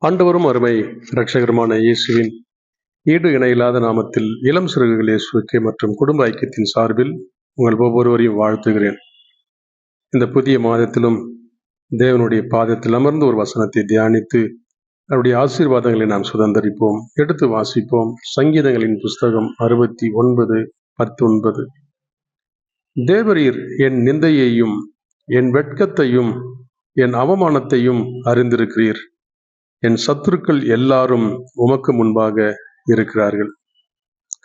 ஆண்டவரும் அருமை இரட்சகருமான இயேசுவின் ஈடு இணையில்லாத நாமத்தில் இளம் சிறுகுகள் இயேசுவுக்கு மற்றும் குடும்ப ஐக்கியத்தின் சார்பில் உங்கள் ஒவ்வொருவரையும் வாழ்த்துகிறேன். இந்த புதிய மாதத்திலும் தேவனுடைய பாதத்தில் அமர்ந்து ஒரு வசனத்தை தியானித்து அவருடைய ஆசீர்வாதங்களை நாம் சுதந்தரிப்போம். எடுத்து வாசிப்போம். சங்கீதங்களின் புஸ்தகம் 69:19. தேவரீர் என் நிந்தையையும் என் வெட்கத்தையும் என் அவமானத்தையும் அறிந்திருக்கிறீர். என் சத்துருக்கள் எல்லாரும் உமக்கு முன்பாக இருக்கிறார்கள்.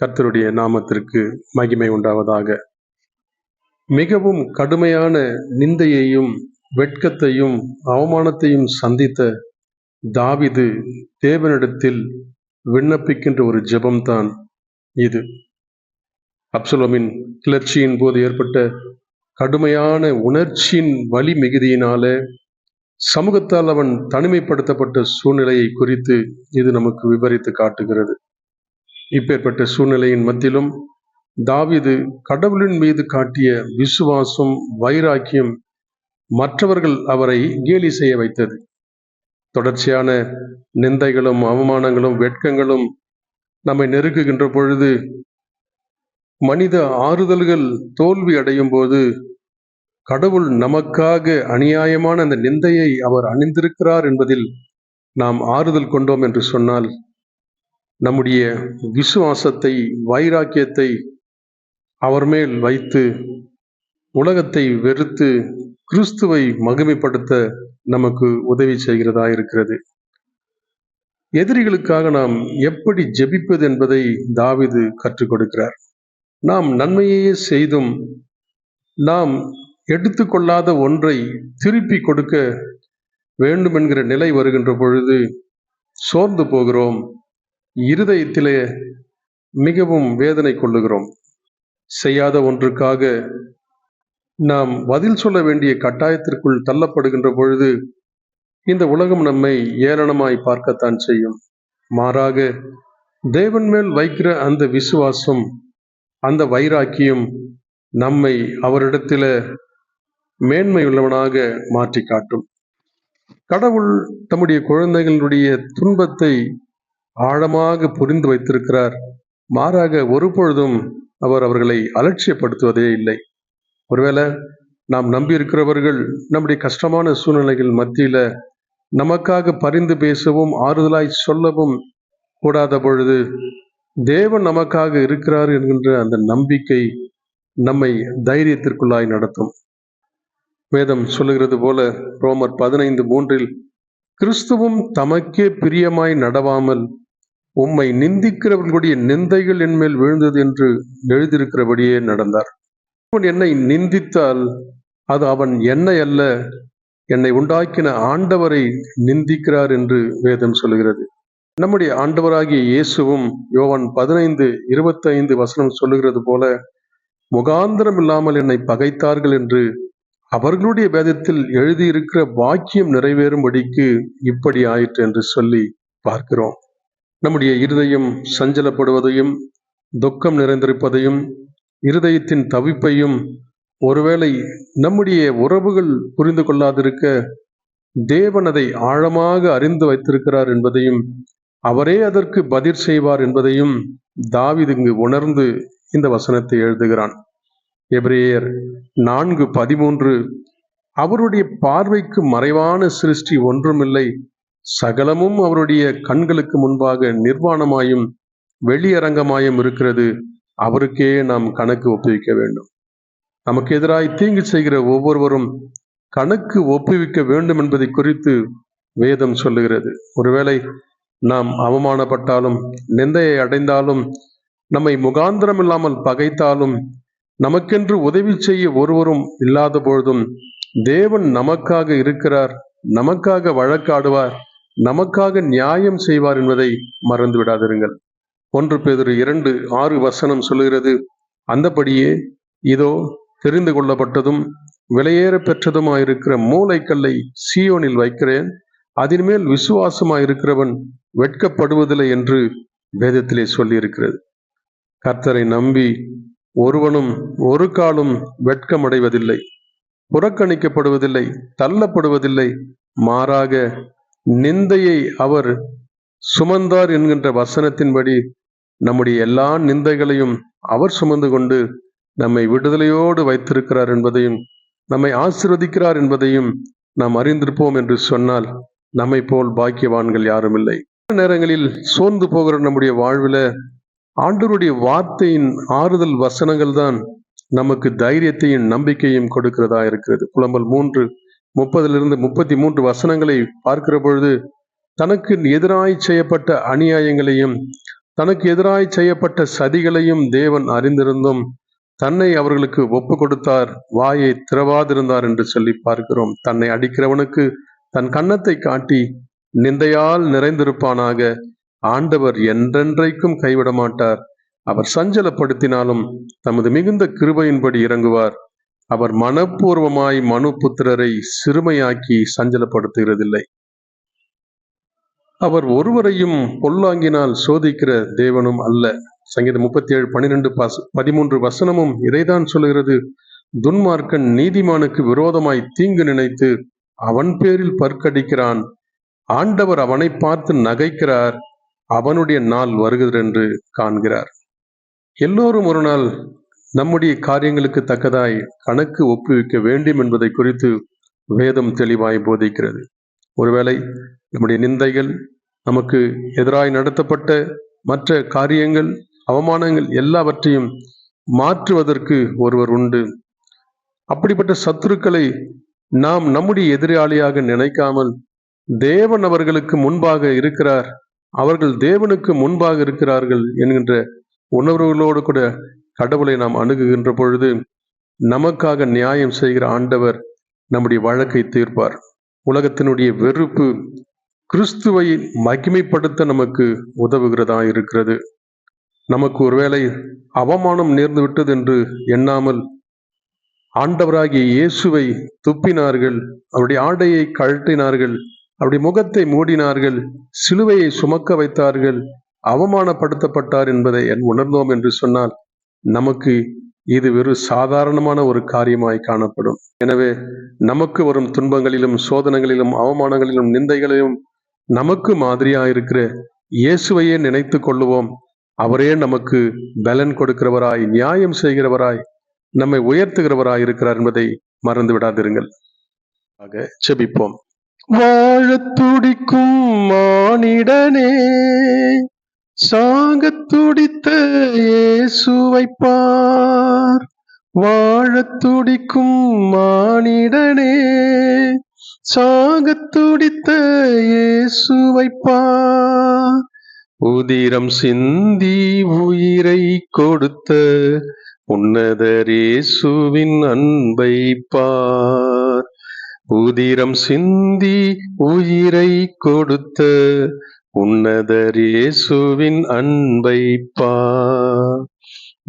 கர்த்தருடைய நாமத்திற்கு மகிமை உண்டாவதாக. மிகவும் கடுமையான நிந்தையையும் வெட்கத்தையும் அவமானத்தையும் சந்தித்த தாவீது தேவனிடத்தில் விண்ணப்பிக்கின்ற ஒரு ஜெபம்தான் இது. அப்சலோமின் கிளர்ச்சியின் போது ஏற்பட்ட கடுமையான உணர்ச்சியின் வலி மிகுதியினால சமூகத்தால் அவன் தனிமைப்படுத்தப்பட்ட சூழ்நிலையை குறித்து இது நமக்கு விவரித்து காட்டுகிறது. இப்பேற்பட்ட சூழ்நிலையின் மத்தியிலும் தாவீது கடவுளின் மீது காட்டிய விசுவாசம், வைராக்கியம் மற்றவர்கள் அவரை கேலி செய்ய வைத்தது. தொடர்ச்சியான நிந்தைகளும் அவமானங்களும் வெட்கங்களும் நம்மை நெருக்குகின்ற பொழுது, மனித ஆறுதல்கள் தோல்வி அடையும் போது, கடவுள் நமக்காக அநியாயமான அந்த நிந்தையை அவர் அணிந்திருக்கிறார் என்பதில் நாம் ஆறுதல் கொண்டோம் என்று சொன்னால், நம்முடைய விசுவாசத்தை, வைராக்கியத்தை அவர் மேல் வைத்து உலகத்தை வெறுத்து கிறிஸ்துவை மகிமைப்படுத்த நமக்கு உதவி செய்கிறதா இருக்கிறது. எதிரிகளுக்காக நாம் எப்படி ஜெபிப்பது என்பதை தாவீது கற்றுக் கொடுக்கிறார். நாம் நன்மையே செய்தும் நாம் எடுத்துக்கொள்ளாத ஒன்றை திருப்பி கொடுக்க வேண்டும் என்கிற நிலை வருகின்ற பொழுது சோர்ந்து போகிறோம். இருதயத்திலே மிகவும் வேதனை கொள்ளுகிறோம். செய்யாத ஒன்றுக்காக நாம் பதில் சொல்ல வேண்டிய கட்டாயத்திற்குள் தள்ளப்படுகின்ற பொழுது இந்த உலகம் நம்மை ஏளனமாய் பார்க்கத்தான் செய்யும். மாறாக தேவன் மேல் வைக்கிற அந்த விசுவாசம், அந்த வைராக்கியம் நம்மை அவரிடத்தில மேன்மையுள்ளவனாக மாற்றி காட்டும். கடவுள் தம்முடைய குழந்தைகளுடைய துன்பத்தை ஆழமாக புரிந்து வைத்திருக்கிறார். மாறாக ஒருபொழுதும் அவர் அவர்களை அலட்சியப்படுத்துவதே இல்லை. ஒருவேளை நாம் நம்பியிருக்கிறவர்கள் நம்முடைய கஷ்டமான சூழ்நிலைகள் மத்தியில நமக்காக பரிந்து பேசவும் ஆறுதலாய் சொல்லவும் கூடாத பொழுது, தேவன் நமக்காக இருக்கிறார் என்கின்ற அந்த நம்பிக்கை நம்மை தைரியத்திற்குள்ளாய் நடத்தும். வேதம் சொல்லுகிறது போல ரோமர் 15:3 கிறிஸ்துவும் தமக்கே பிரியமாய் நடவாமல் உம்மை நிந்திக்கிறவர்களுடைய நிந்தைகள் என்மேல் விழுந்தது என்று எழுதியிருக்கிறபடியே நடந்தார். அவன் என்னை நிந்தித்தால் அது அவன் என்னை அல்ல, என்னை உண்டாக்கின ஆண்டவரை நிந்திக்கிறார் என்று வேதம் சொல்லுகிறது. நம்முடைய ஆண்டவராகிய இயேசுவும் யோவான் 15:25 சொல்லுகிறது போல, முகாந்திரம் இல்லாமல் என்னை பகைத்தார்கள் என்று அவர்களுடைய வேதத்தில் எழுதியிருக்கிற வாக்கியம் நிறைவேறும்படிக்கு இப்படி ஆயிற்று என்று சொல்லி பார்க்கிறோம். நம்முடைய இருதயம் சஞ்சலப்படுவதையும் துக்கம் நிறைந்திருப்பதையும் இருதயத்தின் தவிப்பையும் ஒருவேளை நம்முடைய உறவுகள் புரிந்து கொள்ளாதிருக்க தேவன் அதை ஆழமாக அறிந்து வைத்திருக்கிறார் என்பதையும் அவரே அதற்கு பதில் செய்வார் என்பதையும் தாவீது இங்கு உணர்ந்து இந்த வசனத்தை எழுதுகிறான். எபிரேயர் 4:13 அவருடைய பார்வைக்கு மறைவான சிருஷ்டி ஒன்றுமில்லை, சகலமும் அவருடைய கண்களுக்கு முன்பாக நிர்வாணமாயும் வெளியரங்கமாயும் இருக்கிறது, அவருக்கே நாம் கணக்கு ஒப்புவிக்க வேண்டும். நமக்கு எதிராய் தீங்கு செய்கிற ஒவ்வொருவரும் கணக்கு ஒப்புவிக்க வேண்டும் என்பதை குறித்து வேதம் சொல்லுகிறது. ஒருவேளை நாம் அவமானப்பட்டாலும் நிந்தையை அடைந்தாலும் நம்மை முகாந்திரம் இல்லாமல் பகைத்தாலும் நமக்கென்று உதவி செய்ய ஒருவரும் இல்லாத பொழுதும் தேவன் நமக்காக இருக்கிறார், நமக்காக வழக்காடுவார், நமக்காக நியாயம் செய்வார் என்பதை மறந்து விடாதிருங்கள். 1 பேதுரு 2:6 சொல்லுகிறது, அந்தபடியே இதோ தெரிந்து கொள்ளப்பட்டதும் விலையேற பெற்றதுமாயிருக்கிற மூலைக்கல்லை சீயோனில் வைக்கிறேன், அதன் மேல் விசுவாசமாயிருக்கிறவன் வெட்கப்படுவதில்லை என்று வேதத்திலே சொல்லியிருக்கிறது. கர்த்தரை நம்பி ஒருவனும் ஒரு காலும் வெட்கமடைவதில்லை, புறக்கணிக்கப்படுவதில்லை, தள்ளப்படுவதில்லை. மாறாக நிந்தையை அவர் சுமந்தார் என்கின்ற வசனத்தின்படி நம்முடைய எல்லா நிந்தைகளையும் அவர் சுமந்து கொண்டு நம்மை விடுதலையோடு வைத்திருக்கிறார் என்பதையும் நம்மை ஆசீர்வதிக்கிறார் என்பதையும் நாம் அறிந்திருப்போம் என்று சொன்னால் நம்மை போல் பாக்கியவான்கள் யாரும் இல்லை. நேரங்களில் சோர்ந்து போகிற நம்முடைய வாழ்வில் ஆண்டவருடைய வார்த்தையின் ஆறுதல் வசனங்கள் தான் நமக்கு தைரியத்தையும் நம்பிக்கையும் கொடுக்கிறதா இருக்கிறது. புலம்பல் 3:30-33 வசனங்களை பார்க்கிற பொழுது தனக்கு எதிராய் செய்யப்பட்ட அநியாயங்களையும் தனக்கு எதிராய் செய்யப்பட்ட சதிகளையும் தேவன் அறிந்திருந்தும் தன்னை அவர்களுக்கு ஒப்பு கொடுத்தார், வாயை திறவாதிருந்தார் என்று சொல்லி பார்க்கிறோம். தன்னை அடிக்கிறவனுக்கு தன் கன்னத்தை காட்டி நிந்தையால் நிறைந்திருப்பானாக. ஆண்டவர் என்றென்றைக்கும் கைவிட மாட்டார். அவர் சஞ்சலப்படுத்தினாலும் தமது மிகுந்த கிருபையின்படி இறங்குவார். அவர் மனப்பூர்வமாய் மனுபுத்திரரை சிறுமையாக்கி சஞ்சலப்படுத்துகிறதில்லை. அவர் ஒருவரையும் பொல்லாங்கினால் சோதிக்கிற தேவனும் அல்ல. சங்கீதம் 37:12-13 வசனமும் இதைதான் சொல்லுகிறது. துன்மார்க்கன் நீதிமானுக்கு விரோதமாய் தீங்கு நினைத்து அவன் பேரில் பற்கடிக்கிறான். ஆண்டவர் அவனை பார்த்து நகைக்கிறார். அவனுடைய நாள் வருகிறது என்று காண்கிறார். எல்லோரும் ஒரு நாள் நம்முடைய காரியங்களுக்கு தக்கதாய் கணக்கு ஒப்புவிக்க வேண்டும் என்பதை குறித்து வேதம் தெளிவாய் போதிக்கிறது. ஒருவேளை நம்முடைய நிந்தைகள், நமக்கு எதிராய் நடத்தப்பட்ட மற்ற காரியங்கள், அவமானங்கள் எல்லாவற்றையும் மாற்றுவதற்கு ஒருவர் உண்டு. அப்படிப்பட்ட சத்துருக்களை நாம் நம்முடைய எதிராளியாக நினைக்காமல் தேவன் அவர்களுக்கு முன்பாக இருக்கிறார், அவர்கள் தேவனுக்கு முன்பாக இருக்கிறார்கள் என்கின்ற உணர்வுகளோடு கூட கடவுளை நாம் அணுகுகின்ற பொழுது நமக்காக நியாயம் செய்கிற ஆண்டவர் நம்முடைய வழக்கை தீர்ப்பார். உலகத்தினுடைய வெறுப்பு கிறிஸ்துவை மகிமைப்படுத்த நமக்கு உதவுகிறதா இருக்கிறது. நமக்கு ஒருவேளை அவமானம் நேர்ந்து விட்டது என்று எண்ணாமல் ஆண்டவராகிய இயேசுவை துப்பினார்கள், அவருடைய ஆடையை கழட்டினார்கள், அவருடைய முகத்தை மூடினார்கள், சிலுவையை சுமக்க வைத்தார்கள், அவமானப்படுத்தப்பட்டார் என்பதை உணர்ந்தோம் என்று சொன்னால் நமக்கு இது வெறும் சாதாரணமான ஒரு காரியமாய் காணப்படும். எனவே நமக்கு வரும் துன்பங்களிலும் சோதனைகளிலும் அவமானங்களிலும் நிந்தைகளிலும் நமக்கு மாதிரியாயிருக்கிற இயேசுவையே நினைத்து கொள்ளுவோம். அவரே நமக்கு பலன் கொடுக்கிறவராய், நியாயம் செய்கிறவராய், நம்மை உயர்த்துகிறவராய் இருக்கிறார் என்பதை மறந்து விடாதிருங்கள். ஆக செபிப்போம். வாழத் துடிக்கும் மானிடனே, சாகத் துடித்த இயேசுவை பார். வாழத் துடிக்கும் மானிடனே, சாகத் துடித்த இயேசுவை பார். உதிரம் சிந்தி உயிரை கொடுத்த உன்னதர் இயேசுவின் அன்பை பார். உதிரம் சிந்தி உயிரை கொடுத்த உன்னதர் இயேசுவின் அன்பை பார்.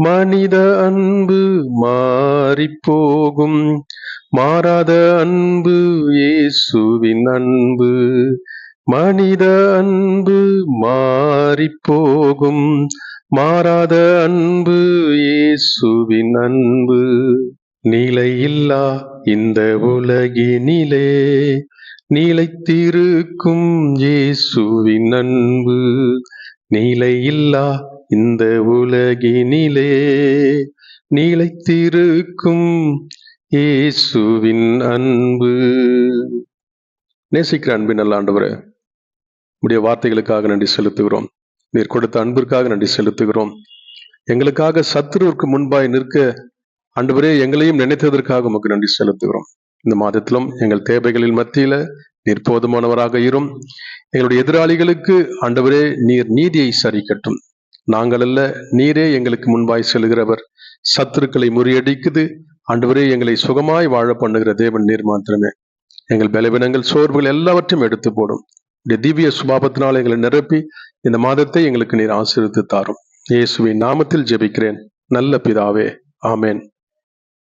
மனித அன்பு மாறி போகும், மாறாத அன்பு இயேசுவின் அன்பு. மனித அன்பு மாறி போகும், மாறாத அன்பு இயேசுவின் அன்பு. நிலையில்லா இந்த உலகினிலே நிலைத்திருக்கும் இயேசுவின் அன்பு. நிலையில்லா இந்த உலகினிலே நிலைத்திருக்கும் இயேசுவின் அன்பு. நேசிக்கிற அன்பின் நல்ல ஆண்டவரே, உடைய வார்த்தைகளுக்காக நன்றி செலுத்துகிறோம். நீர் கொடுத்த அன்பிற்காக நன்றி செலுத்துகிறோம். எங்களுக்காக சத்துருவுக்கு முன்பாய் நிற்க ஆண்டவரே எங்களையும் நினைத்ததற்காக உமக்கு நன்றி செலுத்துகிறோம். இந்த மாதத்திலும் எங்கள் தேவைகளின் மத்தியில நீர் போதுமானவராக இரும். எங்களுடைய எதிராளிகளுக்கு ஆண்டவரே நீர் நீதியை சரிக்கட்டும். நாங்கள் அல்ல, நீரே எங்களுக்கு முன்பாய் செல்கிறவர். சத்துருக்களை முறியடிக்குது ஆண்டவரே, எங்களை சுகமாய் வாழ பண்ணுகிற தேவன் நீர் மாத்திரமே. எங்கள் பலவீனங்கள் சோர்வுகள் எல்லாவற்றையும் எடுத்து போடும். திவ்ய சுபாவத்தினால் எங்களை நிரப்பி இந்த மாதத்தை எங்களுக்கு நீர் ஆசீர்வதித்து தாரும். இயேசுவின் நாமத்தில் ஜெபிக்கிறேன் நல்ல பிதாவே, ஆமேன்.